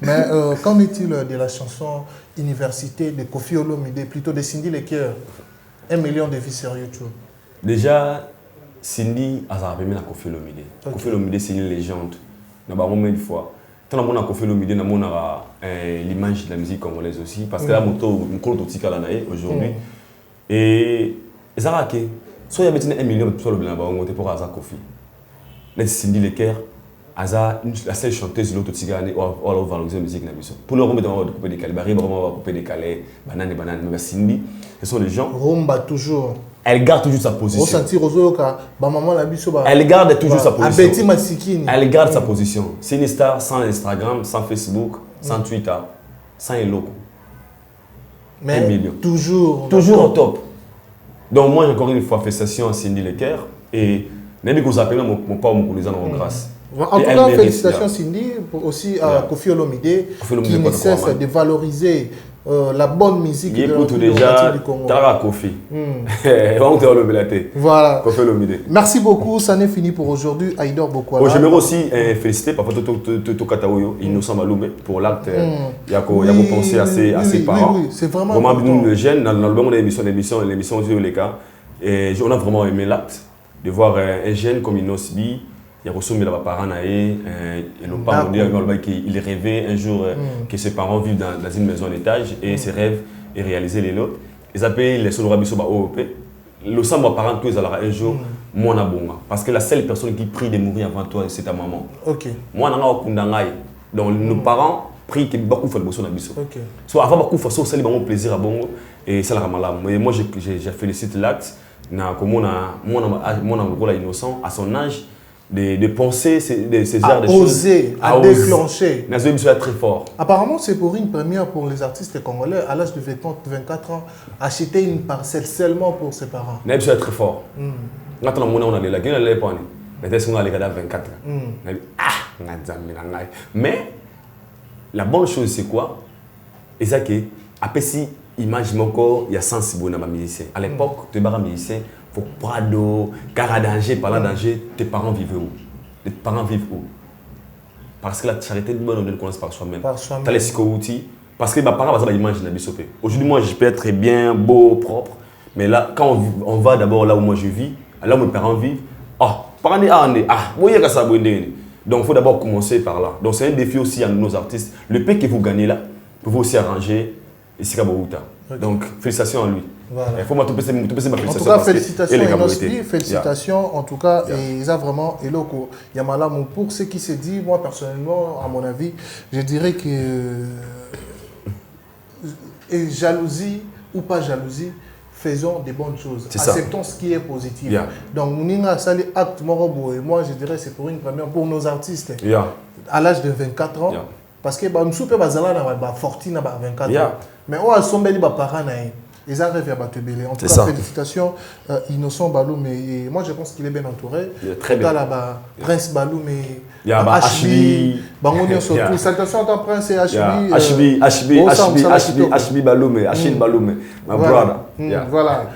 [SPEAKER 2] Mais qu'en est-il de la chanson Université de Koffi Olomide, plutôt de Cindy Lecker, 1 million de vies sérieux, tu vois?
[SPEAKER 1] Déjà, Cindy a rappelé à Koffi Olomide. Koffi Olomide, c'est une légende. Nous avons une fois. Tant que Koffi Olomide, nous avons l'image de la musique congolaise aussi. Parce que là, nous avons aujourd'hui. Et ça a été. Soit il y a 1 million de personnes qui ont pour Aza Koffi. Mais Cindy Lecker, Aza, la seule chanteuse de l'autre tigane, on va valoriser la musique. Pour le moment, on va couper des calés, on va couper des calés, bananes. Mais Cindy, ce sont des gens.
[SPEAKER 2] Rumba toujours.
[SPEAKER 1] Elle garde toujours sa position.
[SPEAKER 2] Elle
[SPEAKER 1] garde toujours sa position.
[SPEAKER 2] Elle
[SPEAKER 1] garde sa position. C'est une star sans Instagram, sans Facebook, sans Twitter, sans Eloko.
[SPEAKER 2] Mais
[SPEAKER 1] 1 million.
[SPEAKER 2] Toujours
[SPEAKER 1] au top. Donc moi j'ai encore une fois félicitations à Cindy Lecker et même que vous appelez mon père mon cousin en grâce.
[SPEAKER 2] En tout cas, félicitations Cindy aussi à Koffi Olomide qui ne cesse de valoriser la bonne musique de
[SPEAKER 1] la du Congo. Tara Koffi.
[SPEAKER 2] Voilà.
[SPEAKER 1] Koffi Olomide.
[SPEAKER 2] Merci beaucoup, ça n'est fini pour aujourd'hui. Aïdor Bokwala.
[SPEAKER 1] J'aimerais aussi féliciter par rapport à Kataoyo, Innocent Maloumé, pour l'acte. Il y a pensé à ses parents.
[SPEAKER 2] Oui, c'est vraiment
[SPEAKER 1] important. Nous, les jeunes, dans le bon l'émission sur les cas, on a vraiment aimé l'acte de voir un jeune comme Inosbi. Il y a reçu mes parents et nos parents qu'il rêvait un jour que ses parents vivent dans une maison en étage et ses rêves et réaliser les nôtres. Ils appellent les soldats biso OOP. Le sang mes parents tous alors un jour moi na bonga parce que la seule personne qui prie de mourir avant toi c'est ta maman.
[SPEAKER 2] OK.
[SPEAKER 1] Moi na kundangai. Donc nos parents prient que beaucoup fait le bosso na biso.
[SPEAKER 2] OK.
[SPEAKER 1] So avant beaucoup faire ça c'est le plaisir à bongo et ça la ramala. Mais moi je félicite l'acte na comme mon rôle innocent à son âge. De penser ces genres de choses.
[SPEAKER 2] À déclencher.
[SPEAKER 1] Nazo Biso est très fort.
[SPEAKER 2] Apparemment, c'est pour une première pour les artistes congolais à l'âge de 24 ans, acheter une parcelle seulement pour ses parents.
[SPEAKER 1] Nazo Biso est très fort. Maintenant, on a la gueule, on a mais est-ce qu'on a les gars 24 mais la bonne chose, c'est quoi? Et ça que, après si image mon corps, il y a sensible dans ma musicien. À l'époque, tu es un musicien, faut Prado, Caradanger, par là danger, tes parents vivent où? Tes parents vivent où? Parce que la charité, on ne le connaît par soi-même. Tu as les psycho-outils. Parce que mes parents, ils imaginent la bisopé. Aujourd'hui, moi, je peux être bien, beau, propre. Mais là, quand on va d'abord là où moi je vis, là où mes parents vivent, donc il faut d'abord commencer par là. Donc c'est un défi aussi à nos artistes. Le prix que vous gagnez là, vous pouvez aussi arranger ici à Bogota. Donc félicitations à lui.
[SPEAKER 2] Voilà.
[SPEAKER 1] Il faut ma félicitations.
[SPEAKER 2] En tout cas, félicitations Inospi, félicitations en tout cas, et ça vraiment, et là, Yamala, pour ce qui s'est dit, moi personnellement, à mon avis, je dirais que et jalousie ou pas jalousie, faisons des bonnes choses, acceptons ce qui est positif. Donc, nous avons sali acte morobo et moi je dirais c'est pour une première pour nos artistes à l'âge de 24 ans. Parce que nous sommes pas fortune à 24 ans. Mais on sont belles parents ils arrivent à battre belé. En tout cas, félicitations Innocent Baloum. Et moi je pense qu'il est bien entouré.
[SPEAKER 1] Il est très bien.
[SPEAKER 2] Là-bas, Prince Baloum et
[SPEAKER 1] HB.
[SPEAKER 2] Surtout. Salutations à Prince et HB.
[SPEAKER 1] HB Baloum et Achille Baloum. My brother.
[SPEAKER 2] Voilà.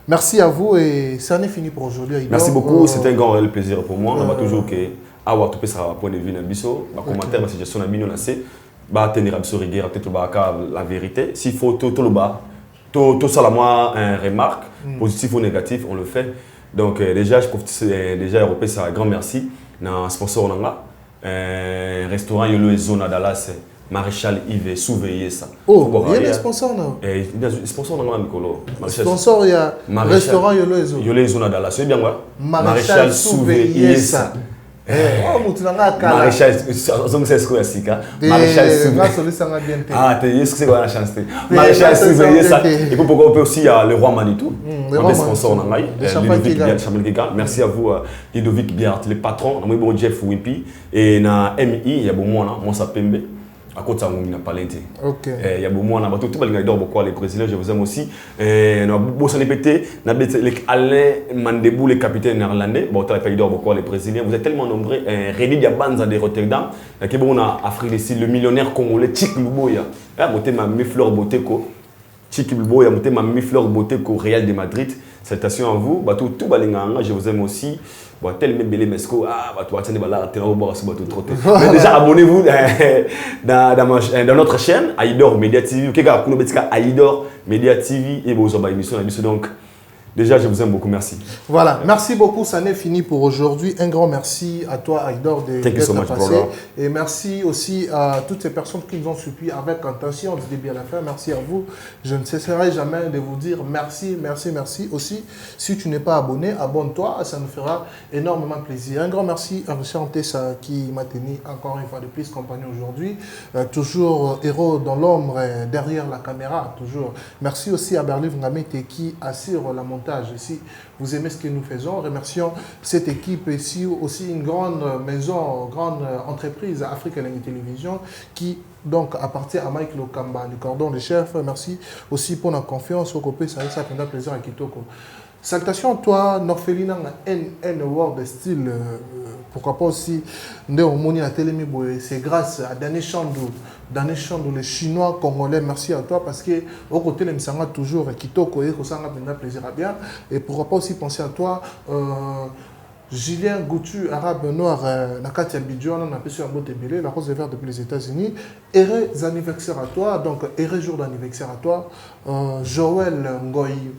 [SPEAKER 2] Merci à vous et ça en est fini pour aujourd'hui.
[SPEAKER 1] Merci beaucoup, c'était un grand réel plaisir pour moi. On va toujours que awa tout sera point de vue dans biso, ba commentaire ba suggestion na bino na c'est ba tenir biso rigueur peut-être ba la vérité. S'il faut tout le bas, tout ça la moi un remarque positif ou négatif, on le fait. Donc déjà je profite déjà européen ça un grand merci na sponsor nanga restaurant Yolo et Zona Dallas. Maréchal Yves, surveillez ça.
[SPEAKER 2] Oh, il y a des sponsors là.
[SPEAKER 1] Il y a des sponsors dans le Mikolo.
[SPEAKER 2] Sponsor, il y a restaurant Yolo et Zona.
[SPEAKER 1] Yolo et Zona Dallas, c'est bien quoi?
[SPEAKER 2] Maréchal surveillez ça.
[SPEAKER 1] Maréchal, c'est ce que c'est ça. Maréchal surveillez ça. Ah, c'est quoi la chance? Maréchal surveillez ça. Et pour pourquoi on peut aussi le roi Manitou. On est sponsor dans le merci à vous, Ludovic Biart, le patron. On a bon Jeff Wimpy. Et na MI, il y a bon moi, Monsa Pembe. À côté de ça, pas l'inté. Il y a beaucoup de gens qui ont beaucoup les présidents, je vous aime aussi. On a beaucoup de pété, Alain Mandebou, le capitaine néerlandais, beaucoup les présidents. Vous êtes tellement nombreux. Rémi Diabanza de Rotterdam, qui est en Afrique du Sud, le millionnaire congolais Tchik Luboya. Vous ma Mifleur Boteko. Tchik Luboya, vous ma Mifleur Boteko, Real de Madrid. Salutations à vous. Tout je vous aime aussi. Tellement belé mesco mais déjà abonnez-vous dans notre chaîne Aïdor Media TV Aïdor Media TV et vos émissions donc déjà je vous aime beaucoup, merci.
[SPEAKER 2] Voilà, merci beaucoup, ça n'est fini pour aujourd'hui. Un grand merci à toi Aïdor d'être passé et merci aussi à toutes ces personnes qui nous ont suivis avec attention du début à la fin. Merci à vous, je ne cesserai jamais de vous dire merci, merci, merci. Aussi, si tu n'es pas abonné, abonne-toi, ça nous fera énormément plaisir. Un grand merci à Richard Tessa qui m'a tenu encore une fois de plus compagnie aujourd'hui. Toujours héros dans l'ombre, derrière la caméra, toujours. Merci aussi à Berlin Ngamete qui assure la montée ici. Vous aimez ce que nous faisons. Remercions cette équipe ici, aussi une grande maison, grande entreprise Afrique Télévision qui donc appartient à Mike Lokamba, le cordon de chef. Merci aussi pour la confiance au copé, ça fait un plaisir à Kitoko. Salutations à toi, Norphelina, N Word style, pourquoi pas aussi, c'est grâce à Dané Chandou, les Chinois, Congolais, merci à toi parce que au côté de Msanga toujours, Kitoko, et ça a plaisir à bien, et pourquoi pas aussi penser à toi, Julien Goutu, arabe noir, Nakatia Bidjon, on a pu sur un beau tébélé, la rose verte depuis les États-Unis. Heureux anniversaire à toi, donc heureux jour d'anniversaire à toi, Joël Ngoyi.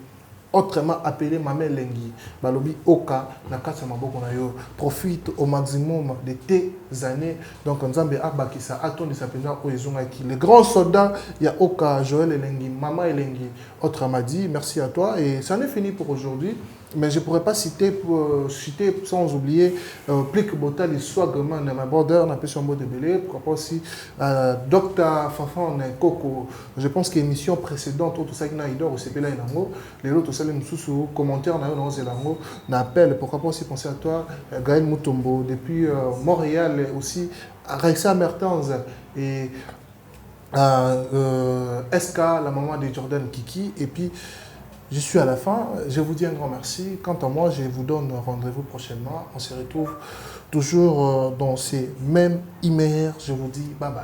[SPEAKER 2] Autrement appelé Mamé Lengi, Balobi Oka, Nakasa Maboko Nayo, profite au maximum de tes années. Donc, Nzambe Abakisa, Aton de Sapena Oezungaki. Le grand soldat, il y a Oka, Joël Elengi, Mama Elengi, autrement dit, merci à toi. Et ça en est fini pour aujourd'hui. Mais je ne pourrais pas citer sans oublier Plik Botal et Swagman, ma border, n'a pas sur un mot de belé. Pourquoi pas aussi Dr. Fafan Koko. Je pense que l'émission précédente, tout ça qui n'a idor, c'est Pela Inango. Les autres, ça les sous commentaires, n'appelle. Pourquoi pas aussi penser à toi, Gaël Mutombo, depuis Montréal aussi, Raissa Mertens et SK, la maman de Jordan Kiki. Et puis, je suis à la fin, je vous dis un grand merci. Quant à moi, je vous donne rendez-vous prochainement. On se retrouve toujours dans ces mêmes emails. Je vous dis bye bye.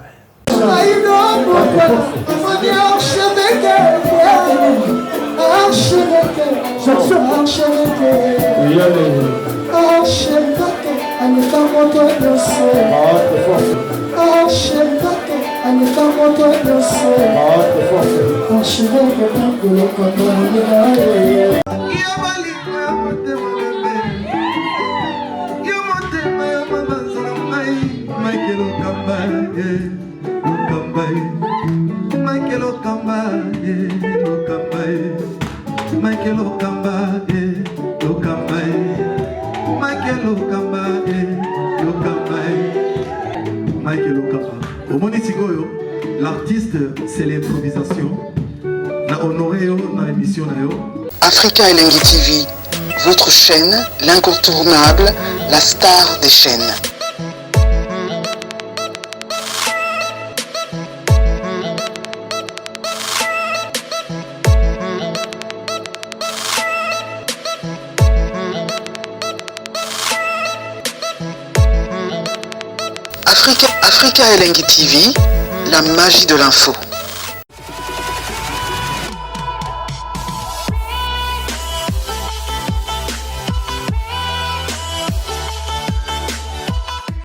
[SPEAKER 5] L'artiste, c'est l'improvisation. La honoré dans l'émission.
[SPEAKER 6] Africa Elengi TV, votre chaîne, l'incontournable, la star des chaînes. Africa Elengi TV, la magie de l'info.